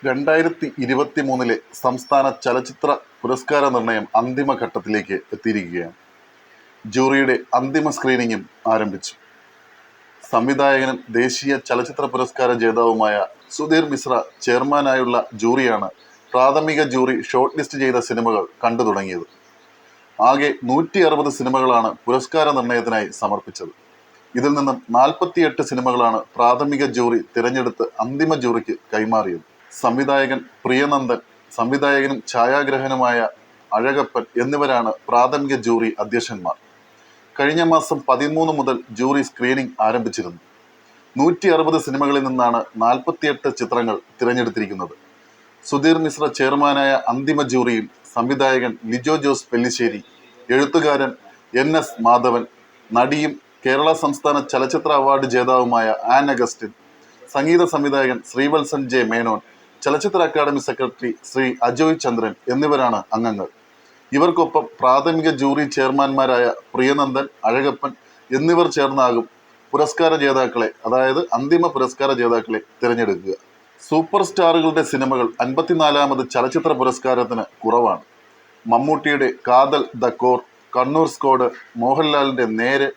2023 സംസ്ഥാന ചലച്ചിത്ര പുരസ്കാര നിർണയം അന്തിമഘട്ടത്തിലേക്ക് എത്തിയിരിക്കുകയാണ്. ജൂറിയുടെ അന്തിമ സ്ക്രീനിങ്ങും ആരംഭിച്ചു. സംവിധായകനും ദേശീയ ചലച്ചിത്ര പുരസ്കാര ജേതാവുമായ സുധീർ മിശ്ര ചെയർമാനായുള്ള ജൂറിയാണ് പ്രാഥമിക ജൂറി ഷോർട്ട് ലിസ്റ്റ് ചെയ്ത സിനിമകൾ കണ്ടു തുടങ്ങിയത്. ആകെ 160 സിനിമകളാണ് പുരസ്കാര നിർണയത്തിനായി സമർപ്പിച്ചത്. ഇതിൽ നിന്നും 48 സിനിമകളാണ് പ്രാഥമിക ജൂറി തിരഞ്ഞെടുത്ത് അന്തിമ ജൂറിക്ക് കൈമാറിയത്. സംവിധായകൻ പ്രിയനന്ദൻ, സംവിധായകനും ഛായാഗ്രഹനുമായ അഴകപ്പൻ എന്നിവരാണ് പ്രാഥമിക ജൂറി അധ്യക്ഷന്മാർ. കഴിഞ്ഞ മാസം 13 മുതൽ ജൂറി സ്ക്രീനിംഗ് ആരംഭിച്ചിരുന്നു. 160 സിനിമകളിൽ നിന്നാണ് 48 ചിത്രങ്ങൾ തിരഞ്ഞെടുത്തിരിക്കുന്നത്. സുധീർ മിശ്ര ചെയർമാനായ അന്തിമ ജൂറിയിൽ സംവിധായകൻ ലിജോ ജോസ് പെല്ലിശ്ശേരി, എഴുത്തുകാരൻ NS മാധവൻ, നടിയും കേരള സംസ്ഥാന ചലച്ചിത്ര അവാർഡ് ജേതാവുമായ ആൻ അഗസ്റ്റിൻ, സംഗീത സംവിധായകൻ ശ്രീവത്സൻ J മേനോൻ, ചലച്ചിത്ര അക്കാദമി സെക്രട്ടറി ശ്രീ അജോയ് ചന്ദ്രൻ എന്നിവരാണ് അംഗങ്ങൾ. ഇവർക്കൊപ്പം പ്രാഥമിക ജൂറി ചെയർമാൻമാരായ പ്രിയനന്ദൻ, അഴകപ്പൻ എന്നിവർ ചേർന്നാകും പുരസ്കാര ജേതാക്കളെ, അതായത് അന്തിമ പുരസ്കാര ജേതാക്കളെ തിരഞ്ഞെടുക്കുക. സൂപ്പർ സ്റ്റാറുകളുടെ സിനിമകൾ 54ാമത് ചലച്ചിത്ര പുരസ്കാരത്തിന് കുറവാണ്. മമ്മൂട്ടിയുടെ കാതൽ ദ കോർ, കണ്ണൂർ സ്ക്വാഡ്, മോഹൻലാലിന്റെ നേരെ,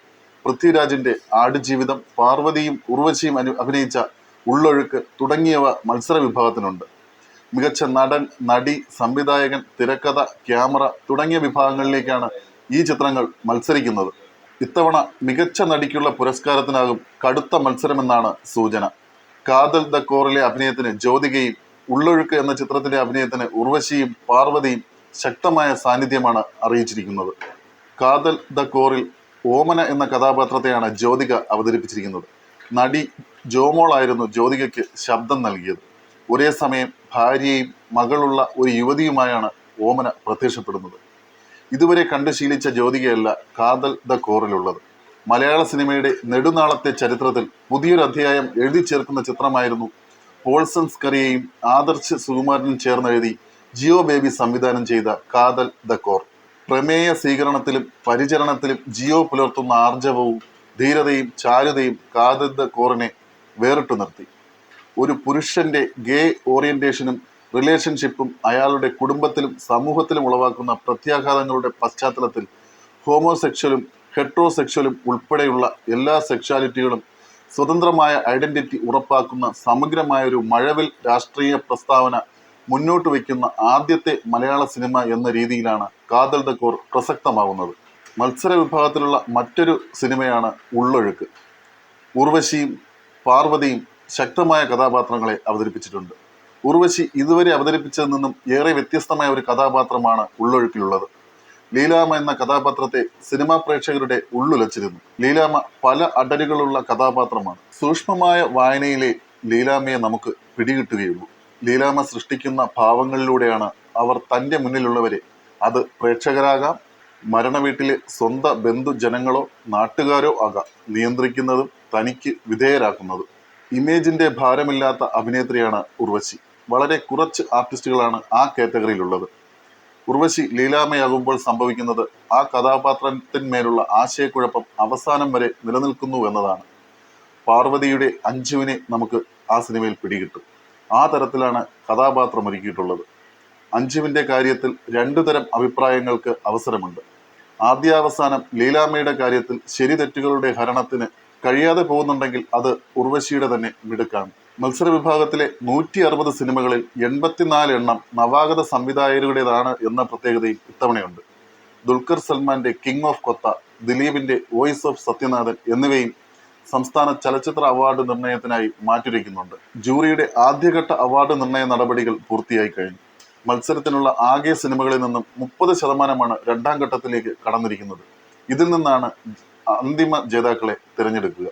പൃഥ്വിരാജിന്റെ ആടുജീവിതം, പാർവതിയും ഉർവശിയും അഭിനയിച്ച ഉള്ളൊഴുക്ക് തുടങ്ങിയവ മത്സര വിഭാഗത്തിനുണ്ട്. മികച്ച നടൻ, നടി, സംവിധായകൻ, തിരക്കഥ, ക്യാമറ തുടങ്ങിയ വിഭാഗങ്ങളിലേക്കാണ് ഈ ചിത്രങ്ങൾ മത്സരിക്കുന്നത്. ഇത്തവണ മികച്ച നടിക്കുള്ള പുരസ്കാരത്തിനാകും കടുത്ത മത്സരമെന്നാണ് സൂചന. കാതൽ ദ കോറിലെ അഭിനയത്തിന് ജ്യോതികയും, ഉള്ളൊഴുക്ക് എന്ന ചിത്രത്തിലെ അഭിനയത്തിന് ഉർവശിയും പാർവതിയും ശക്തമായ സാന്നിധ്യമാണ് അറിയിച്ചിരിക്കുന്നത്. കാതൽ ദ കോറിൽ ഓമന എന്ന കഥാപാത്രത്തെയാണ് ജ്യോതിക അവതരിപ്പിച്ചിരിക്കുന്നത്. നടി ജോമോളായിരുന്നു ജ്യോതികയ്ക്ക് ശബ്ദം നൽകിയത്. ഒരേ സമയം ഭാര്യയും മകളുള്ള ഒരു യുവതിയുമായാണ് ഓമന പ്രത്യക്ഷപ്പെടുന്നത്. ഇതുവരെ കണ്ടു ശീലിച്ച ജ്യോതികയല്ല കാതൽ ദ കോറിലുള്ളത്. മലയാള സിനിമയുടെ നെടുനാളത്തെ ചരിത്രത്തിൽ പുതിയൊരു അധ്യായം എഴുതി ചേർക്കുന്ന ചിത്രമായിരുന്നു പോൾസൺ സ്കറിയയും ആദർശ് സുകുമാരനും ചേർന്നെഴുതി ജിയോ ബേബി സംവിധാനം ചെയ്ത കാതൽ ദ കോർ. പ്രമേയ സ്വീകരണത്തിലും പരിചരണത്തിലും ജിയോ പുലർത്തുന്ന ആർജവവും ധീരതയും ചാരുതയും കാതൽ ദ കോറിനെ വേറിട്ടു നിർത്തി. ഒരു പുരുഷന്റെ ഗേ ഓറിയന്റേഷനും റിലേഷൻഷിപ്പും അയാളുടെ കുടുംബത്തിലും സമൂഹത്തിലും ഉളവാക്കുന്ന പ്രത്യാഘാതങ്ങളുടെ പശ്ചാത്തലത്തിൽ ഹോമോസെക്ഷലും ഹെട്രോസെക്ഷലും ഉൾപ്പെടെയുള്ള എല്ലാ സെക്ഷാലിറ്റികളും സ്വതന്ത്രമായ ഐഡന്റിറ്റി ഉറപ്പാക്കുന്ന സമഗ്രമായൊരു മഴവിൽ രാഷ്ട്രീയ പ്രസ്താവന മുന്നോട്ട് വയ്ക്കുന്ന ആദ്യത്തെ മലയാള സിനിമ എന്ന രീതിയിലാണ് കാതൽ ദ കോർ പ്രസക്തമാവുന്നത്. മത്സര വിഭാഗത്തിലുള്ള മറ്റൊരു സിനിമയാണ് ഉള്ളൊഴുക്ക്. ഉർവശിയും പാർവതിയും ശക്തമായ കഥാപാത്രങ്ങളെ അവതരിപ്പിച്ചിട്ടുണ്ട്. ഉർവശി ഇതുവരെ അവതരിപ്പിച്ചതിൽ നിന്നും ഏറെ വ്യത്യസ്തമായ ഒരു കഥാപാത്രമാണ് ഉള്ളൊഴുക്കിലുള്ളത്. ലീലാമ്മ എന്ന കഥാപാത്രത്തെ സിനിമാ പ്രേക്ഷകരുടെ ഉള്ളുലച്ചിരുന്നു. ലീലാമ്മ പല അടരുകളുള്ള കഥാപാത്രമാണ്. സൂക്ഷ്മമായ വായനയിലെ ലീലാമ്മയെ നമുക്ക് പിടികിട്ടുകയുള്ളൂ. ലീലാമ്മ സൃഷ്ടിക്കുന്ന ഭാവങ്ങളിലൂടെയാണ് അവർ തൻ്റെ മുന്നിലുള്ളവരെ, അത് പ്രേക്ഷകരാകാം, മരണവീട്ടിലെ സ്വന്തം ബന്ധുജനങ്ങളോ നാട്ടുകാരോ ആകാം, നിയന്ത്രിക്കുന്നതും തനിക്ക് വിധേയരാക്കുന്നതും. ഇമേജിന്റെ ഭാരമില്ലാത്ത അഭിനേത്രിയാണ് ഉർവശി. വളരെ കുറച്ച് ആർട്ടിസ്റ്റുകളാണ് ആ കാറ്റഗറിയിലുള്ളത്. ഉർവശി ലീലാമ്മയാകുമ്പോൾ സംഭവിക്കുന്നത് ആ കഥാപാത്രത്തിന്മേലുള്ള ആശയക്കുഴപ്പം അവസാനം വരെ നിലനിൽക്കുന്നു എന്നതാണ്. പാർവതിയുടെ അഞ്ജുവിനെ നമുക്ക് ആ സിനിമയിൽ പിടികിട്ടും. ആ തരത്തിലാണ് കഥാപാത്രം ഒരുക്കിയിട്ടുള്ളത്. അഞ്ജുവിന്റെ കാര്യത്തിൽ 2 തരം അഭിപ്രായങ്ങൾക്ക് അവസരമുണ്ട്. ആദ്യാവസാനം ലീലാമ്മയുടെ കാര്യത്തിൽ ശരി തെറ്റുകളുടെ ഹരണത്തിന് കഴിയാതെ പോകുന്നുണ്ടെങ്കിൽ അത് ഉർവശിയുടെ തന്നെ മിടുക്കാണ്. മത്സര വിഭാഗത്തിലെ 160 സിനിമകളിൽ 84 എണ്ണം നവാഗത സംവിധായകരുടേതാണ് എന്ന പ്രത്യേകതയും ഇത്തവണയുണ്ട്. ദുൽഖർ സൽമാന്റെ കിങ് ഓഫ് കൊത്ത, ദിലീപിന്റെ വോയിസ് ഓഫ് സത്യനാഥൻ എന്നിവയും സംസ്ഥാന ചലച്ചിത്ര അവാർഡ് നിർണയത്തിനായി മാറ്റിവെക്കുന്നുണ്ട്. ജൂറിയുടെ ആദ്യഘട്ട അവാർഡ് നിർണയ നടപടികൾ പൂർത്തിയായി കഴിഞ്ഞു. മത്സരത്തിനുള്ള ആകെ സിനിമകളിൽ നിന്നും 30% രണ്ടാം ഘട്ടത്തിലേക്ക് കടന്നിരിക്കുന്നത്. ഇതിൽ നിന്നാണ് അന്തിമ ജേതാക്കളെ തിരഞ്ഞെടുക്കുക.